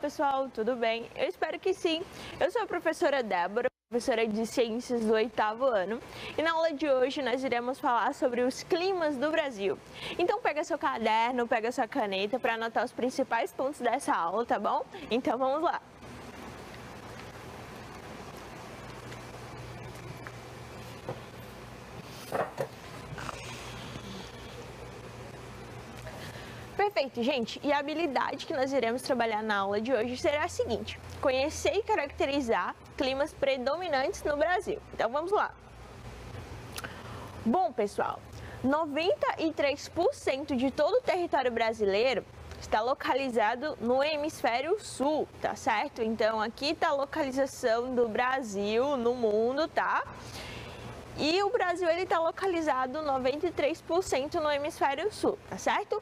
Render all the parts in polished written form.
pessoal, tudo bem? Eu espero que sim. Eu sou a professora Débora, professora de Ciências do 8º ano, e na aula de hoje nós iremos falar sobre os climas do Brasil. Então pega seu caderno, pega sua caneta para anotar os principais pontos dessa aula, tá bom? Então vamos lá! Perfeito, gente. E a habilidade que nós iremos trabalhar na aula de hoje será a seguinte: conhecer e caracterizar climas predominantes no Brasil. Então vamos lá. Bom, pessoal, 93% de todo o território brasileiro está localizado no hemisfério sul, tá certo? Então aqui está a localização do Brasil no mundo, tá? E o Brasil ele está localizado 93% no hemisfério sul, tá certo?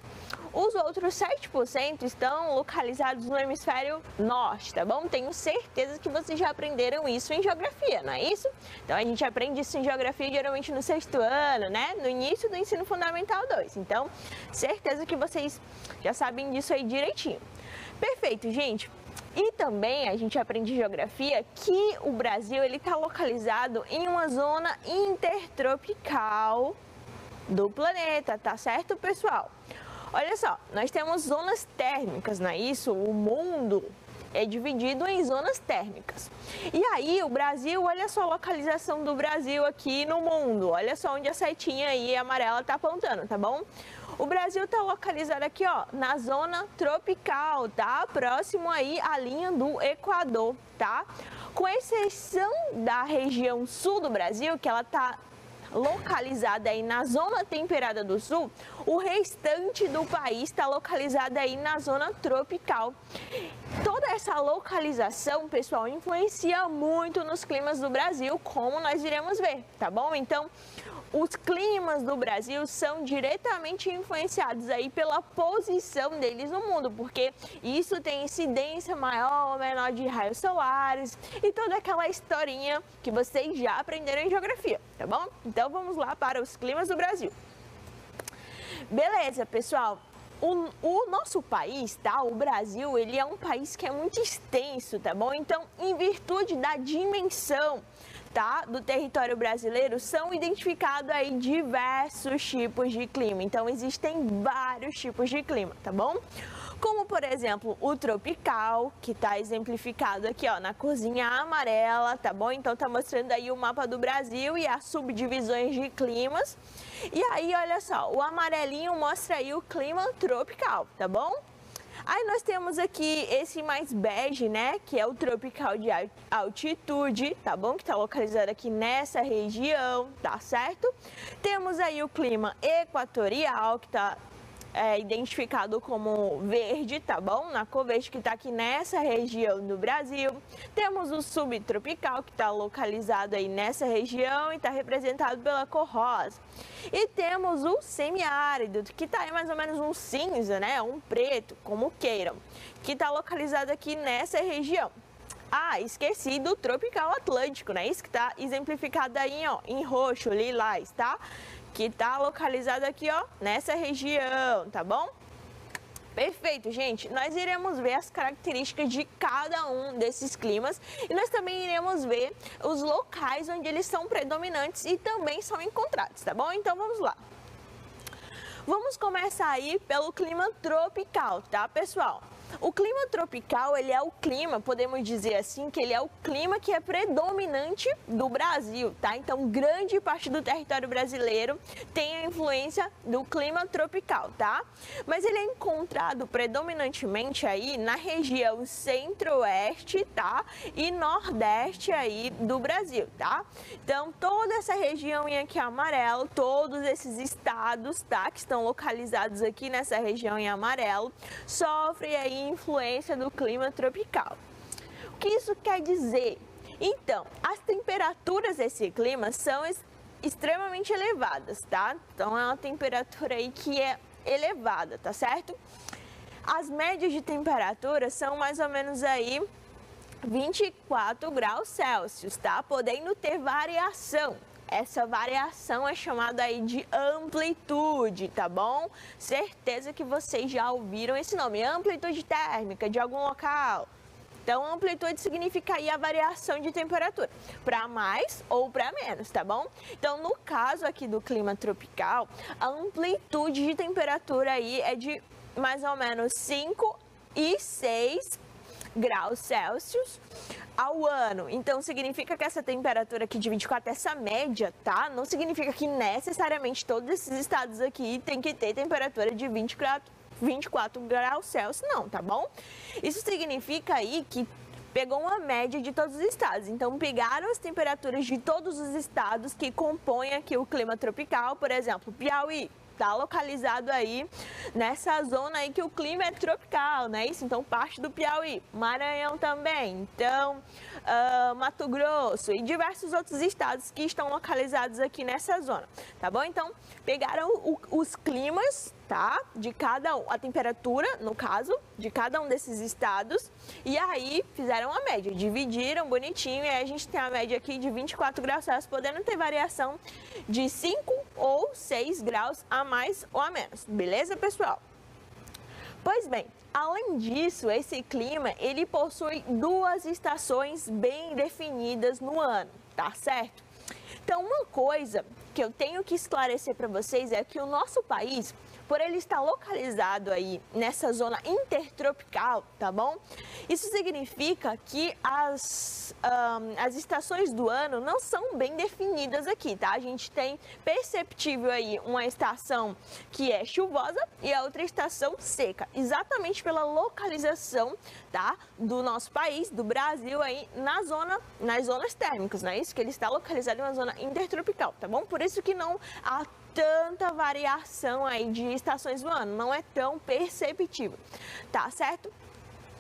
Os outros 7% estão localizados no hemisfério norte, tá bom? Tenho certeza que vocês já aprenderam isso em geografia, não é isso? Então a gente aprende isso em geografia geralmente no 6º ano, né? No início do ensino fundamental 2. Então, certeza que vocês já sabem disso aí direitinho. Perfeito, gente. E também a gente aprende em geografia que o Brasil ele está localizado em uma zona intertropical do planeta, tá certo, pessoal? Olha só, nós temos zonas térmicas, não é isso? O mundo é dividido em zonas térmicas. E aí o Brasil, olha só a localização do Brasil aqui no mundo. Olha só onde a setinha aí amarela está apontando, tá bom? O Brasil está localizado aqui, ó, na zona tropical, tá? Próximo aí à linha do Equador, tá? Com exceção da região sul do Brasil, que ela está localizada aí na zona temperada do sul, o restante do país está localizado aí na zona tropical. Toda essa localização, pessoal, influencia muito nos climas do Brasil, como nós iremos ver, tá bom? Então, os climas do Brasil são diretamente influenciados aí pela posição deles no mundo, porque isso tem incidência maior ou menor de raios solares e toda aquela historinha que vocês já aprenderam em geografia, tá bom? Então vamos lá para os climas do Brasil. Beleza, pessoal. O nosso país, tá? O Brasil, ele é um país que é muito extenso, tá bom? Então, em virtude da dimensão, tá, do território brasileiro, são identificados aí diversos tipos de clima. Então, existem vários tipos de clima, tá bom? Como, por exemplo, o tropical, que está exemplificado aqui, ó, na corzinha amarela, tá bom? Então, tá mostrando aí o mapa do Brasil e as subdivisões de climas. E aí, olha só, o amarelinho mostra aí o clima tropical, tá bom? Aí nós temos aqui esse mais bege, né, que é o tropical de altitude, tá bom? Que está localizado aqui nessa região, tá certo? Temos aí o clima equatorial, que está identificado como verde, tá bom? Na cor verde, que está aqui nessa região do Brasil. Temos o subtropical, que está localizado aí nessa região e está representado pela cor rosa. E temos o semiárido, que está aí mais ou menos um cinza, né? Um preto, como queiram, que está localizado aqui nessa região. Ah, esqueci do tropical atlântico, né? Isso que está exemplificado aí, ó, em roxo, lilás, tá? Que está localizado aqui, ó, nessa região, tá bom? Perfeito, gente. Nós iremos ver as características de cada um desses climas e nós também iremos ver os locais onde eles são predominantes e também são encontrados, tá bom? Então vamos lá. Vamos começar aí pelo clima tropical, tá, pessoal? O clima tropical, ele é o clima, podemos dizer assim, que ele é o clima que é predominante do Brasil, tá? Então, grande parte do território brasileiro tem a influência do clima tropical, tá? Mas ele é encontrado predominantemente aí na região centro-oeste, tá? E nordeste aí do Brasil, tá? Então, toda essa região aqui amarelo, todos esses estados, tá? Que estão localizados aqui nessa região em amarelo, sofrem aí influência do clima tropical. O que isso quer dizer? Então, as temperaturas desse clima são extremamente elevadas, tá? Então, é uma temperatura aí que é elevada, tá certo? As médias de temperatura são mais ou menos aí 24 graus Celsius, tá? Podendo ter variação. Essa variação é chamada aí de amplitude, tá bom? Certeza que vocês já ouviram esse nome, amplitude térmica de algum local. Então, amplitude significa aí a variação de temperatura, para mais ou para menos, tá bom? Então, no caso aqui do clima tropical, a amplitude de temperatura aí é de mais ou menos 5 e 6 graus Celsius ao ano. Então, significa que essa temperatura aqui de 24, essa média, tá? Não significa que necessariamente todos esses estados aqui tem que ter temperatura de 24 graus Celsius, não, tá bom? Isso significa aí que pegou uma média de todos os estados. Então, pegaram as temperaturas de todos os estados que compõem aqui o clima tropical. Por exemplo, Piauí está localizado aí nessa zona aí que o clima é tropical, né? Isso, então, parte do Piauí. Maranhão também. Então, Mato Grosso e diversos outros estados que estão localizados aqui nessa zona, tá bom? Então, pegaram os climas, tá? De cada um, a temperatura, no caso, de cada um desses estados, e aí fizeram a média, dividiram bonitinho, e aí a gente tem a média aqui de 24 graus Celsius, podendo ter variação de 5 ou 6 graus a mais ou a menos, beleza, pessoal? Pois bem, além disso, esse clima, ele possui duas estações bem definidas no ano, tá certo? Então, uma coisa que eu tenho que esclarecer para vocês é que o nosso país, por ele estar localizado aí nessa zona intertropical, tá bom? Isso significa que as estações do ano não são bem definidas aqui, tá? A gente tem perceptível aí uma estação que é chuvosa e a outra estação seca, exatamente pela localização, tá? Do nosso país, do Brasil aí nas zonas térmicas, não é isso? Que ele está localizado em uma zona intertropical, tá bom? Por isso que não há tanta variação aí de estações do ano, não é tão perceptível, tá certo?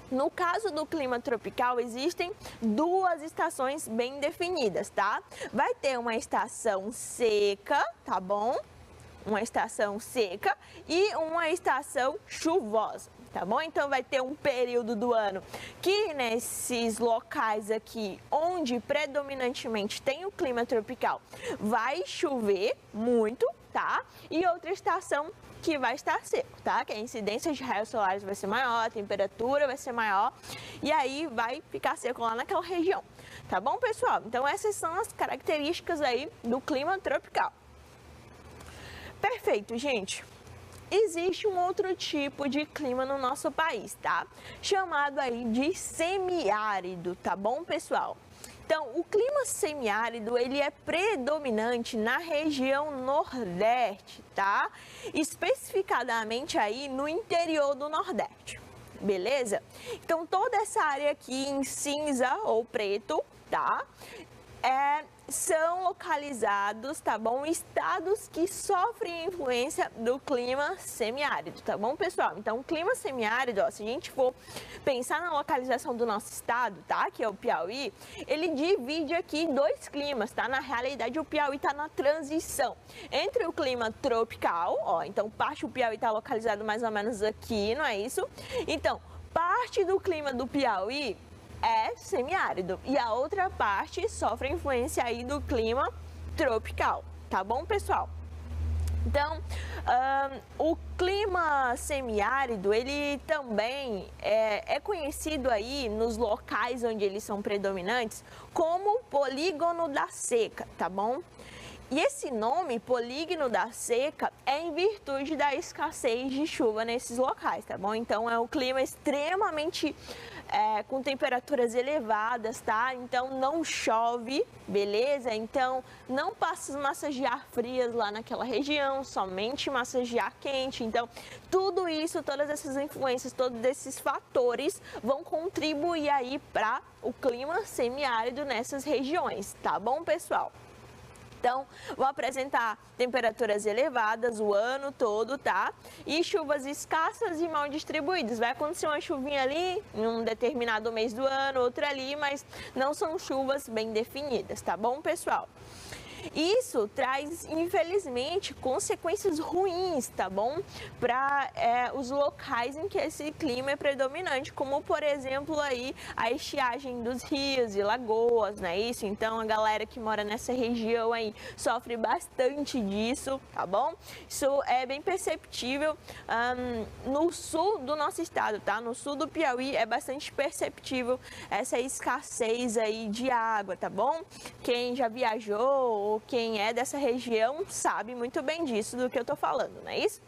No caso do clima tropical, existem duas estações bem definidas, tá? Vai ter uma estação seca, tá bom? Uma estação seca e uma estação chuvosa, tá bom? Então, vai ter um período do ano que nesses locais aqui, onde predominantemente tem o clima tropical, vai chover muito, tá? E outra estação que vai estar seco, tá? Que a incidência de raios solares vai ser maior, a temperatura vai ser maior e aí vai ficar seco lá naquela região, tá bom, pessoal? Então, essas são as características aí do clima tropical. Perfeito, gente. Existe um outro tipo de clima no nosso país, tá? Chamado aí de semiárido, tá bom, pessoal? Então, o clima semiárido, ele é predominante na região nordeste, tá? Especificadamente aí no interior do Nordeste, beleza? Então, toda essa área aqui em cinza ou preto, tá? São localizados, tá bom? Estados que sofrem influência do clima semiárido, tá bom, pessoal? Então, o clima semiárido, ó, se a gente for pensar na localização do nosso estado, tá? Que é o Piauí, ele divide aqui dois climas, tá? Na realidade, o Piauí tá na transição entre o clima tropical, ó, então parte do Piauí tá localizado mais ou menos aqui, não é isso? Então, parte do clima do Piauí é semiárido e a outra parte sofre influência aí do clima tropical, tá bom, pessoal? Então, o clima semiárido, ele também é conhecido aí nos locais onde eles são predominantes como polígono da seca, tá bom? E esse nome, polígono da seca, é em virtude da escassez de chuva nesses locais, tá bom? Então, é um clima extremamente com temperaturas elevadas, tá? Então, não chove, beleza? Então, não passa massas de ar frias lá naquela região, somente massas de ar quente. Então, tudo isso, todas essas influências, todos esses fatores vão contribuir aí para o clima semiárido nessas regiões, tá bom, pessoal? Então, vou apresentar temperaturas elevadas o ano todo, tá? E chuvas escassas e mal distribuídas. Vai acontecer uma chuvinha ali em um determinado mês do ano, outra ali, mas não são chuvas bem definidas, tá bom, pessoal? Isso traz, infelizmente, consequências ruins, tá bom? Para os locais em que esse clima é predominante, como, por exemplo, aí a estiagem dos rios e lagoas, não é isso? Então, a galera que mora nessa região aí sofre bastante disso, tá bom? Isso é bem perceptível no sul do nosso estado, tá? No sul do Piauí é bastante perceptível essa escassez aí de água, tá bom? Quem já viajou ou quem é dessa região sabe muito bem disso do que eu tô falando, não é isso?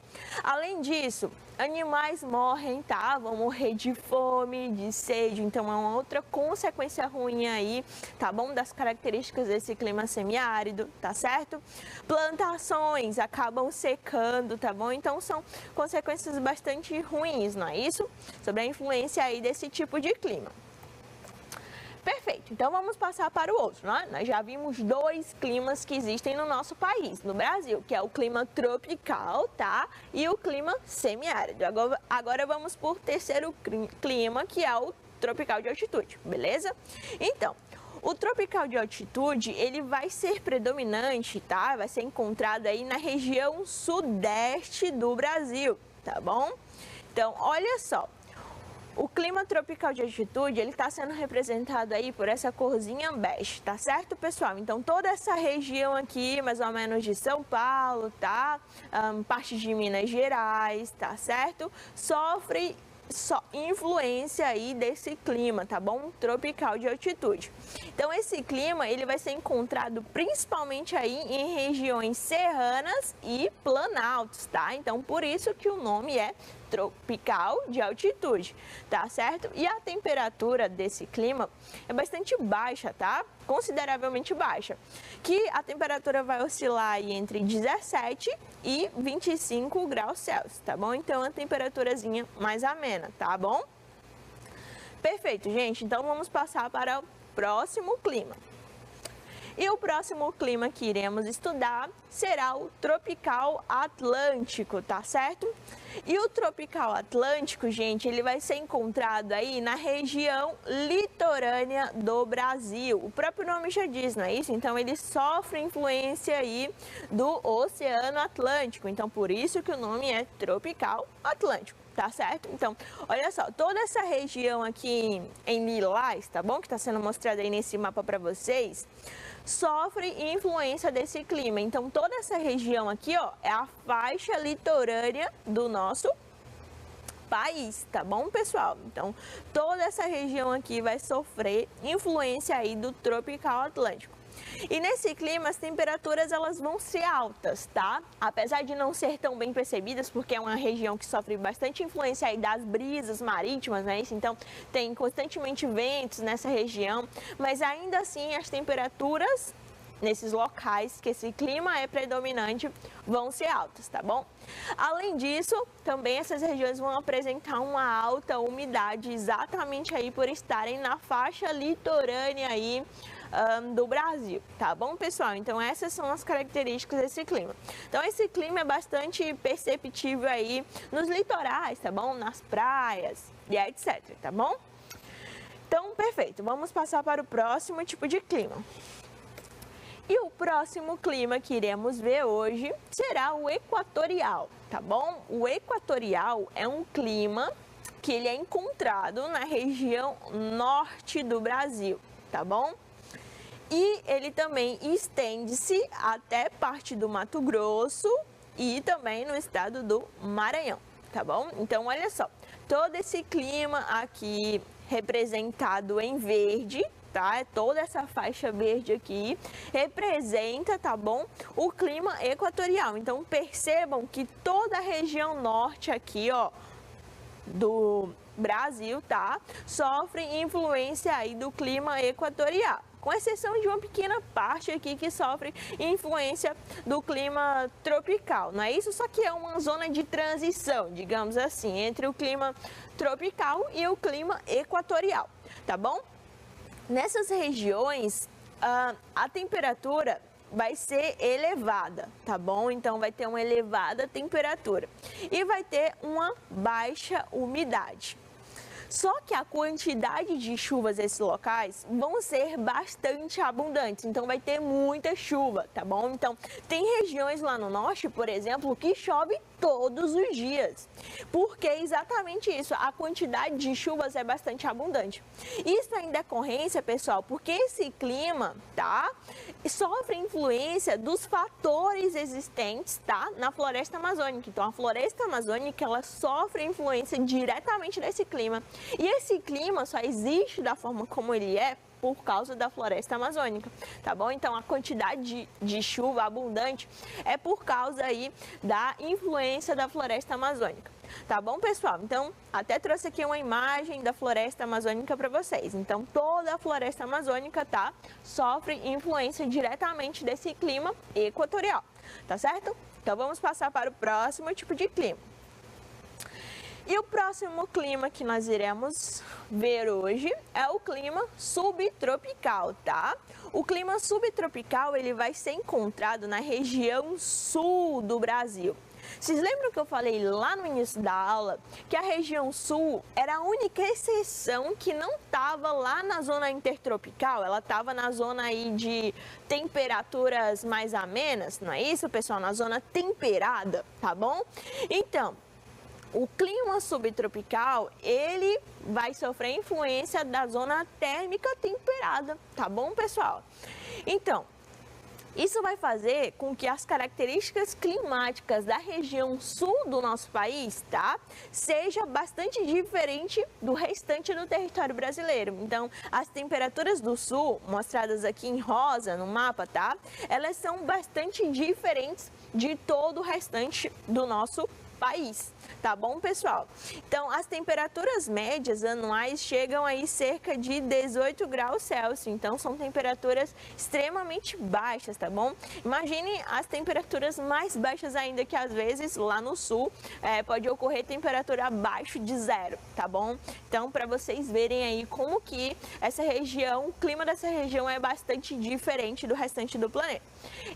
Além disso, animais morrem, tá? Vão morrer de fome, de sede, então é uma outra consequência ruim aí, tá bom? Das características desse clima semiárido, tá certo? Plantações acabam secando, tá bom? Então são consequências bastante ruins, não é isso? Sobre a influência aí desse tipo de clima. Perfeito, então vamos passar para o outro, né? Nós já vimos dois climas que existem no nosso país, no Brasil, que é o clima tropical, tá? E o clima semiárido. Agora vamos por terceiro clima, que é o tropical de altitude, beleza? Então, o tropical de altitude, ele vai ser predominante, tá? Vai ser encontrado aí na região sudeste do Brasil, tá bom? Então, olha só. O clima tropical de altitude, ele está sendo representado aí por essa corzinha bege, tá certo, pessoal? Então, toda essa região aqui, mais ou menos de São Paulo, tá? Parte de Minas Gerais, tá certo? Sofre influência aí desse clima, tá bom? Tropical de altitude. Então, esse clima, ele vai ser encontrado principalmente aí em regiões serranas e planaltos, tá? Então, por isso que o nome é tropical de altitude, tá certo? E a temperatura desse clima é bastante baixa, tá? Consideravelmente baixa, que a temperatura vai oscilar aí entre 17 e 25 graus Celsius, tá bom? Então, a temperaturazinha mais amena, tá bom? Perfeito, gente. Então, vamos passar para o próximo clima. E o próximo clima que iremos estudar será o tropical atlântico, tá certo? E o tropical atlântico, gente, ele vai ser encontrado aí na região litorânea do Brasil. O próprio nome já diz, não é isso? Então, ele sofre influência aí do Oceano Atlântico. Então, por isso que o nome é tropical atlântico. Tá certo? Então, olha só, toda essa região aqui em lilás, tá bom? Que está sendo mostrada aí nesse mapa para vocês, sofre influência desse clima. Então, toda essa região aqui, ó, é a faixa litorânea do nosso país, tá bom, pessoal? Então, toda essa região aqui vai sofrer influência aí do tropical atlântico. E nesse clima as temperaturas elas vão ser altas, tá? Apesar de não ser tão bem percebidas, porque é uma região que sofre bastante influência aí das brisas marítimas, né? Então tem constantemente ventos nessa região, mas ainda assim as temperaturas nesses locais que esse clima é predominante vão ser altas, tá bom? Além disso, também essas regiões vão apresentar uma alta umidade exatamente aí por estarem na faixa litorânea aí do Brasil, tá bom, pessoal? Então, essas são as características desse clima. Então, esse clima é bastante perceptível aí nos litorais, tá bom? Nas praias e etc, tá bom? Então, perfeito. Vamos passar para o próximo tipo de clima. E o próximo clima que iremos ver hoje será o equatorial, tá bom? O equatorial é um clima que ele é encontrado na região norte do Brasil, tá bom? E ele também estende-se até parte do Mato Grosso e também no estado do Maranhão, tá bom? Então, olha só, todo esse clima aqui representado em verde, tá? Toda essa faixa verde aqui representa, tá bom? O clima equatorial. Então, percebam que toda a região norte aqui, ó, do Brasil, tá? Sofre influência aí do clima equatorial, com exceção de uma pequena parte aqui que sofre influência do clima tropical, não é isso? Só que é uma zona de transição, digamos assim, entre o clima tropical e o clima equatorial, tá bom? Nessas regiões, a temperatura vai ser elevada, tá bom? Então, vai ter uma elevada temperatura e vai ter uma baixa umidade. Só que a quantidade de chuvas nesses locais vão ser bastante abundantes, então vai ter muita chuva, tá bom? Então, tem regiões lá no norte, por exemplo, que chove todos os dias. Porque é exatamente isso, a quantidade de chuvas é bastante abundante. Isso é em decorrência, pessoal, porque esse clima, tá, sofre influência dos fatores existentes, tá, na floresta amazônica. Então, a floresta amazônica, ela sofre influência diretamente desse clima. E esse clima só existe da forma como ele é por causa da floresta amazônica, tá bom? Então, a quantidade de chuva abundante é por causa aí da influência da floresta amazônica, tá bom, pessoal? Então, até trouxe aqui uma imagem da floresta amazônica para vocês. Então, toda a floresta amazônica, tá, sofre influência diretamente desse clima equatorial, tá certo? Então, vamos passar para o próximo tipo de clima. E o próximo clima que nós iremos ver hoje é o clima subtropical, tá? O clima subtropical, ele vai ser encontrado na região sul do Brasil. Vocês lembram que eu falei lá no início da aula que a região sul era a única exceção que não estava lá na zona intertropical? Ela estava na zona aí de temperaturas mais amenas, não é isso, pessoal? Na zona temperada, tá bom? Então, o clima subtropical, ele vai sofrer influência da zona térmica temperada, tá bom, pessoal? Então, isso vai fazer com que as características climáticas da região sul do nosso país, tá, seja bastante diferente do restante do território brasileiro. Então, as temperaturas do sul, mostradas aqui em rosa no mapa, tá, elas são bastante diferentes de todo o restante do nosso país, tá bom, pessoal? Então, as temperaturas médias anuais chegam aí cerca de 18 graus Celsius, então são temperaturas extremamente baixas, tá bom? Imagine as temperaturas mais baixas ainda, que às vezes lá no sul pode ocorrer temperatura abaixo de zero, tá bom? Então, para vocês verem aí como que essa região, o clima dessa região é bastante diferente do restante do planeta.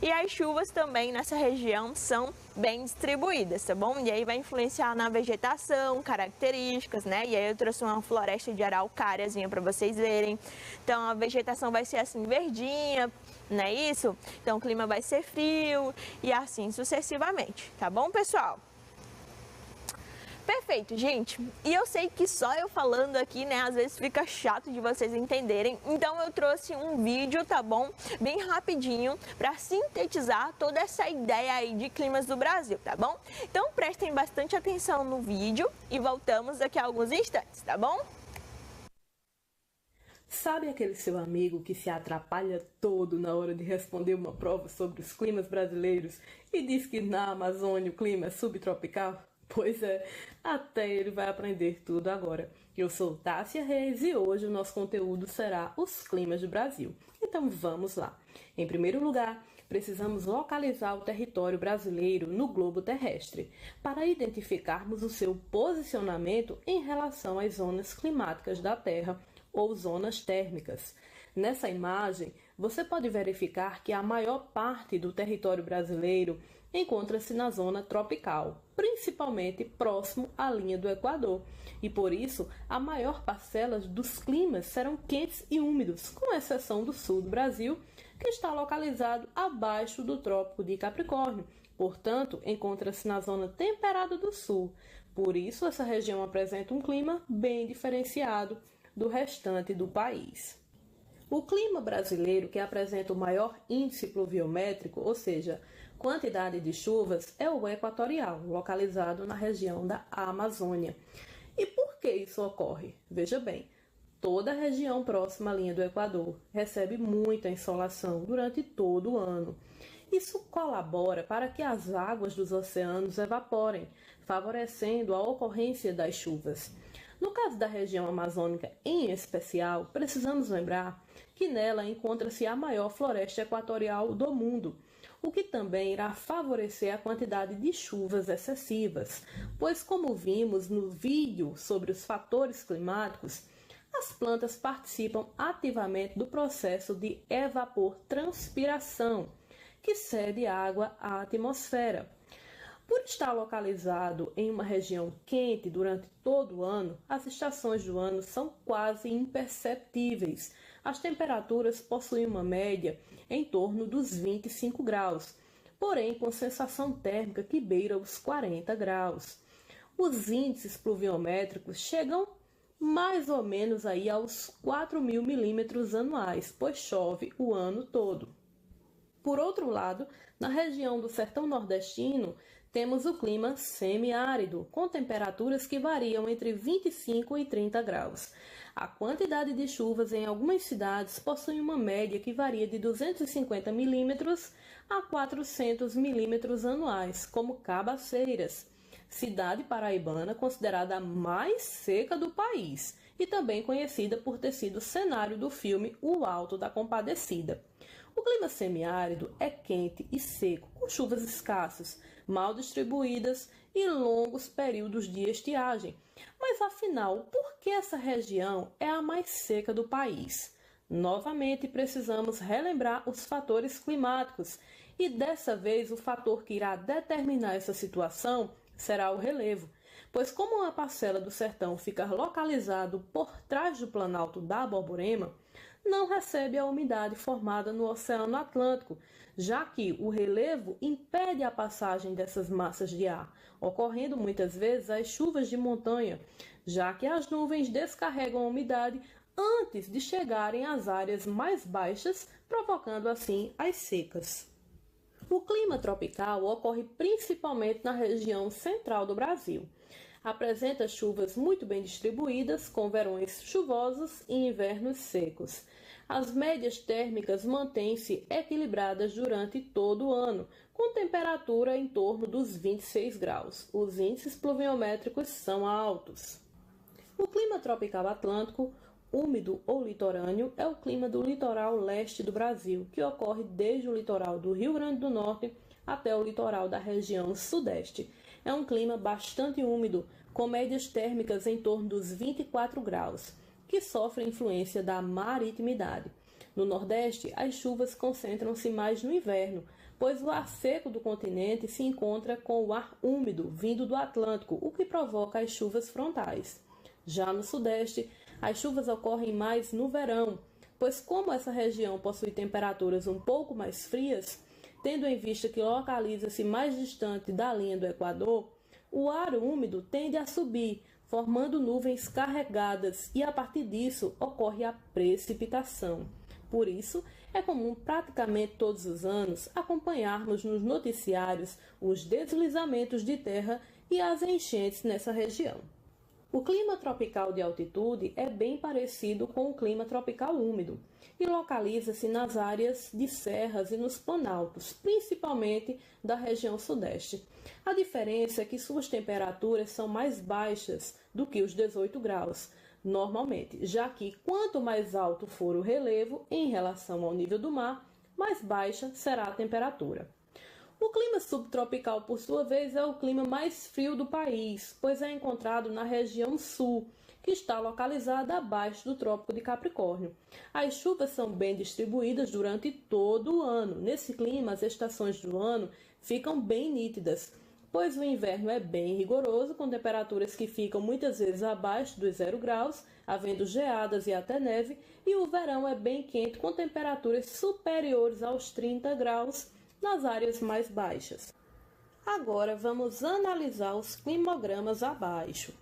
E as chuvas também nessa região são bem distribuídas, tá bom? E aí vai influenciar na vegetação, características, né? E aí eu trouxe uma floresta de araucáriazinha para vocês verem. Então a vegetação vai ser assim verdinha, não é isso? Então o clima vai ser frio e assim sucessivamente, tá bom, pessoal? Perfeito, gente. E eu sei que só eu falando aqui, né, às vezes fica chato de vocês entenderem. Então eu trouxe um vídeo, tá bom? Bem rapidinho, para sintetizar toda essa ideia aí de climas do Brasil, tá bom? Então prestem bastante atenção no vídeo e voltamos daqui a alguns instantes, tá bom? Sabe aquele seu amigo que se atrapalha todo na hora de responder uma prova sobre os climas brasileiros e diz que na Amazônia o clima é subtropical? Pois é, até ele vai aprender tudo agora. Eu sou Tássia Reis e hoje o nosso conteúdo será os climas do Brasil. Então vamos lá. Em primeiro lugar, precisamos localizar o território brasileiro no globo terrestre, para identificarmos o seu posicionamento em relação às zonas climáticas da Terra ou zonas térmicas. Nessa imagem, você pode verificar que a maior parte do território brasileiro encontra-se na zona tropical, principalmente próximo à linha do Equador, e por isso a maior parcela dos climas serão quentes e úmidos, com exceção do sul do Brasil, que está localizado abaixo do Trópico de Capricórnio, portanto encontra-se na zona temperada do sul. Por isso essa região apresenta um clima bem diferenciado do restante do país. O clima brasileiro, que apresenta o maior índice pluviométrico, ou seja, quantidade de chuvas, é o equatorial, localizado na região da Amazônia. E por que isso ocorre? Veja bem, toda a região próxima à linha do Equador recebe muita insolação durante todo o ano. Isso colabora para que as águas dos oceanos evaporem, favorecendo a ocorrência das chuvas. No caso da região amazônica em especial, precisamos lembrar que nela encontra-se a maior floresta equatorial do mundo, o que também irá favorecer a quantidade de chuvas excessivas, pois como vimos no vídeo sobre os fatores climáticos, as plantas participam ativamente do processo de evapotranspiração, que cede água à atmosfera. Por estar localizado em uma região quente durante todo o ano, as estações do ano são quase imperceptíveis. As temperaturas possuem uma média em torno dos 25 graus, porém com sensação térmica que beira os 40 graus. Os índices pluviométricos chegam mais ou menos aí aos 4.000 milímetros anuais, pois chove o ano todo. Por outro lado, na região do sertão nordestino, temos o clima semiárido, com temperaturas que variam entre 25 e 30 graus. A quantidade de chuvas em algumas cidades possui uma média que varia de 250 milímetros a 400 milímetros anuais, como Cabaceiras, cidade paraibana considerada a mais seca do país e também conhecida por ter sido cenário do filme O Alto da Compadecida. O clima semiárido é quente e seco, com chuvas escassas, mal distribuídas e longos períodos de estiagem. Mas afinal, por que essa região é a mais seca do país? Novamente, precisamos relembrar os fatores climáticos e dessa vez o fator que irá determinar essa situação será o relevo, pois como uma parcela do sertão fica localizado por trás do Planalto da Borborema, não recebe a umidade formada no Oceano Atlântico, já que o relevo impede a passagem dessas massas de ar, ocorrendo muitas vezes as chuvas de montanha, já que as nuvens descarregam a umidade antes de chegarem às áreas mais baixas, provocando assim as secas. O clima tropical ocorre principalmente na região central do Brasil. Apresenta chuvas muito bem distribuídas, com verões chuvosos e invernos secos. As médias térmicas mantêm-se equilibradas durante todo o ano, com temperatura em torno dos 26 graus. Os índices pluviométricos são altos. O clima tropical atlântico, úmido ou litorâneo, é o clima do litoral leste do Brasil, que ocorre desde o litoral do Rio Grande do Norte até o litoral da região sudeste. É um clima bastante úmido, com médias térmicas em torno dos 24 graus, que sofre influência da maritimidade. No Nordeste, as chuvas concentram-se mais no inverno, pois o ar seco do continente se encontra com o ar úmido vindo do Atlântico, o que provoca as chuvas frontais. Já no Sudeste, as chuvas ocorrem mais no verão, pois como essa região possui temperaturas um pouco mais frias, tendo em vista que localiza-se mais distante da linha do Equador, o ar úmido tende a subir, formando nuvens carregadas e a partir disso ocorre a precipitação. Por isso, é comum praticamente todos os anos acompanharmos nos noticiários os deslizamentos de terra e as enchentes nessa região. O clima tropical de altitude é bem parecido com o clima tropical úmido e localiza-se nas áreas de serras e nos planaltos, principalmente da região sudeste. A diferença é que suas temperaturas são mais baixas do que os 18 graus, normalmente, já que quanto mais alto for o relevo em relação ao nível do mar, mais baixa será a temperatura. O clima subtropical, por sua vez, é o clima mais frio do país, pois é encontrado na região sul, que está localizada abaixo do Trópico de Capricórnio. As chuvas são bem distribuídas durante todo o ano. Nesse clima, as estações do ano ficam bem nítidas, pois o inverno é bem rigoroso, com temperaturas que ficam muitas vezes abaixo dos 0 graus, havendo geadas e até neve, e o verão é bem quente, com temperaturas superiores aos 30 graus, nas áreas mais baixas. Agora vamos analisar os climogramas abaixo.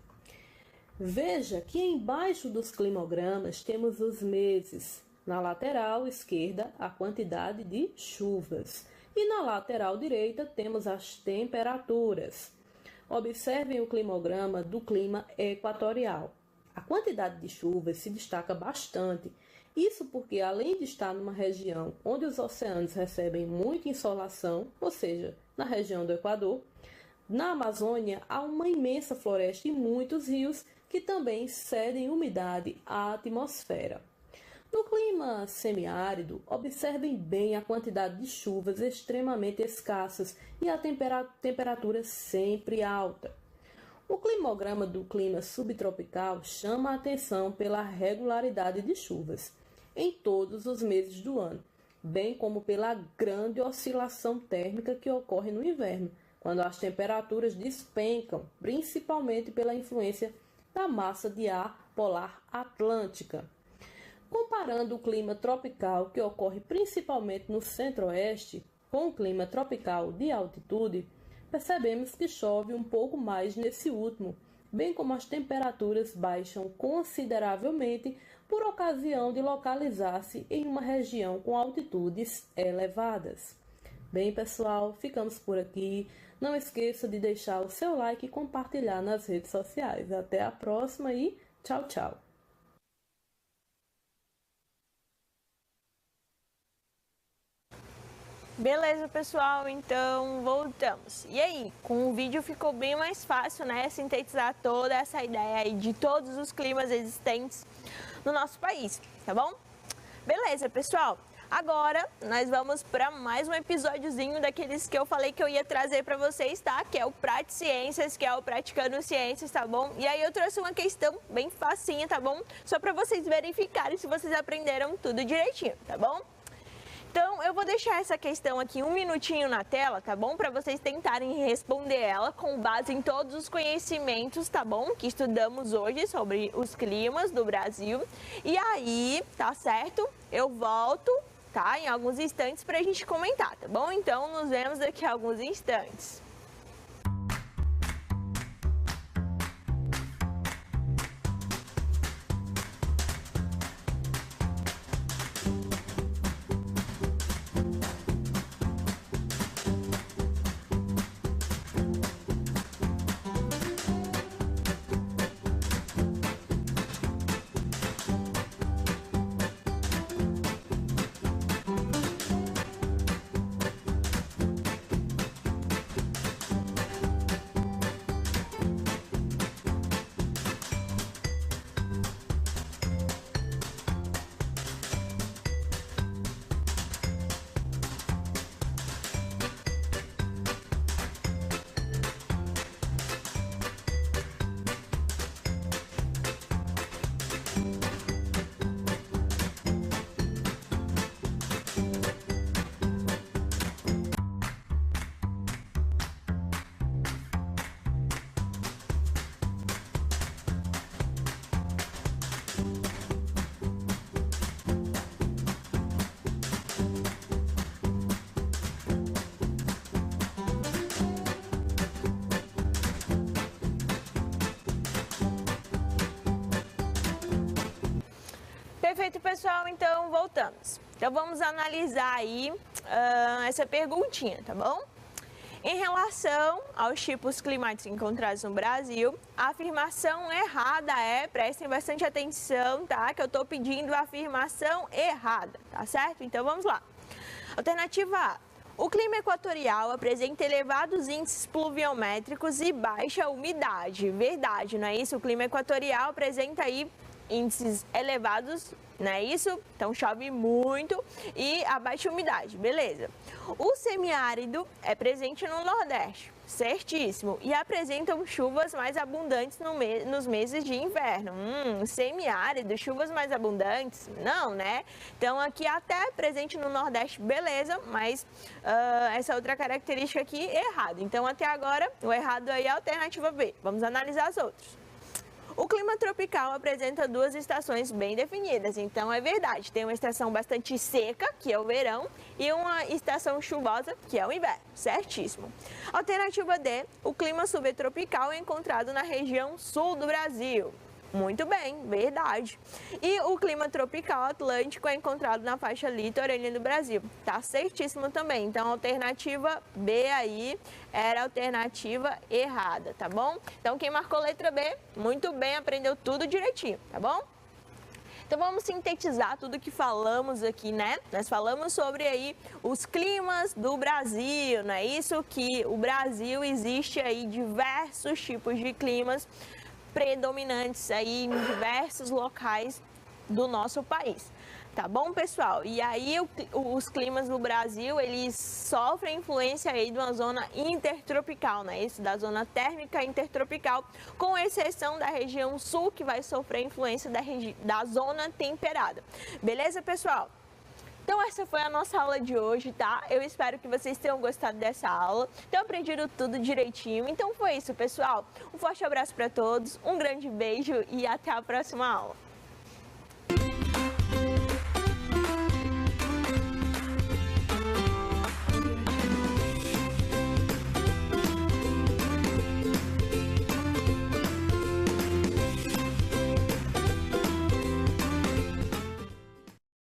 Veja que embaixo dos climogramas temos os meses. Na lateral esquerda, a quantidade de chuvas. E na lateral direita temos as temperaturas. Observem o climograma do clima equatorial. A quantidade de chuvas se destaca bastante. Isso porque, além de estar numa região onde os oceanos recebem muita insolação, ou seja, na região do Equador, na Amazônia há uma imensa floresta e muitos rios que também cedem umidade à atmosfera. No clima semiárido, observem bem a quantidade de chuvas extremamente escassas e a temperatura sempre alta. O climograma do clima subtropical chama a atenção pela regularidade de chuvas em todos os meses do ano, bem como pela grande oscilação térmica que ocorre no inverno, quando as temperaturas despencam, principalmente pela influência da massa de ar polar atlântica. Comparando o clima tropical, que ocorre principalmente no centro-oeste, com o clima tropical de altitude, percebemos que chove um pouco mais nesse último, bem como as temperaturas baixam consideravelmente por ocasião de localizar-se em uma região com altitudes elevadas. Bem, pessoal, ficamos por aqui. Não esqueça de deixar o seu like e compartilhar nas redes sociais. Até a próxima e tchau, tchau! Beleza, pessoal, então voltamos. E aí, com o vídeo ficou bem mais fácil, né, sintetizar toda essa ideia aí de todos os climas existentes no nosso país, tá bom? Beleza, pessoal. Agora, nós vamos para mais um episódiozinho daqueles que eu falei que eu ia trazer para vocês, tá? Que é o Prate Ciências, que é o Praticando Ciências, tá bom? E aí eu trouxe uma questão bem facinha, tá bom? Só para vocês verificarem se vocês aprenderam tudo direitinho, tá bom? Então, eu vou deixar essa questão aqui um minutinho na tela, tá bom? Para vocês tentarem responder ela com base em todos os conhecimentos, tá bom? Que estudamos hoje sobre os climas do Brasil. E aí, tá certo? Eu volto, tá? Em alguns instantes pra gente comentar, tá bom? Então, nos vemos daqui a alguns instantes. Perfeito, pessoal, então voltamos. Então vamos analisar aí essa perguntinha, tá bom? Em relação aos tipos climáticos encontrados no Brasil, a afirmação errada é, prestem bastante atenção, tá? Que eu tô pedindo a afirmação errada, tá certo? Então vamos lá. Alternativa A. O clima equatorial apresenta elevados índices pluviométricos e baixa umidade. Verdade, não é isso? O clima equatorial apresenta aí índices elevados, não é isso? Então chove muito e a baixa umidade, beleza. O semiárido é presente no Nordeste, certíssimo, e apresentam chuvas mais abundantes nos meses de inverno. Semiárido, chuvas mais abundantes? Não, né? Então aqui até presente no Nordeste, beleza, mas essa outra característica aqui errada. Então até agora o errado aí é a alternativa B. Vamos analisar as outras. O clima tropical apresenta duas estações bem definidas, então é verdade, tem uma estação bastante seca, que é o verão, e uma estação chuvosa, que é o inverno, certíssimo. Alternativa D, o clima subtropical é encontrado na região sul do Brasil. Muito bem, verdade. E o clima tropical atlântico é encontrado na faixa litorânea do Brasil. Tá certíssimo também. Então, a alternativa B aí era a alternativa errada, tá bom? Então, quem marcou letra B, muito bem, aprendeu tudo direitinho, tá bom? Então, vamos sintetizar tudo que falamos aqui, né? Nós falamos sobre aí os climas do Brasil, não é isso? Que o Brasil existe aí diversos tipos de climas predominantes aí em diversos locais do nosso país. Tá bom, pessoal? E aí os climas do Brasil, eles sofrem influência aí de uma zona intertropical, né? Isso, da zona térmica intertropical, com exceção da região sul, que vai sofrer influência da zona temperada. Beleza, pessoal? Então essa foi a nossa aula de hoje, tá? Eu espero que vocês tenham gostado dessa aula, tenham aprendido tudo direitinho. Então foi isso, pessoal. Um forte abraço para todos, um grande beijo e até a próxima aula.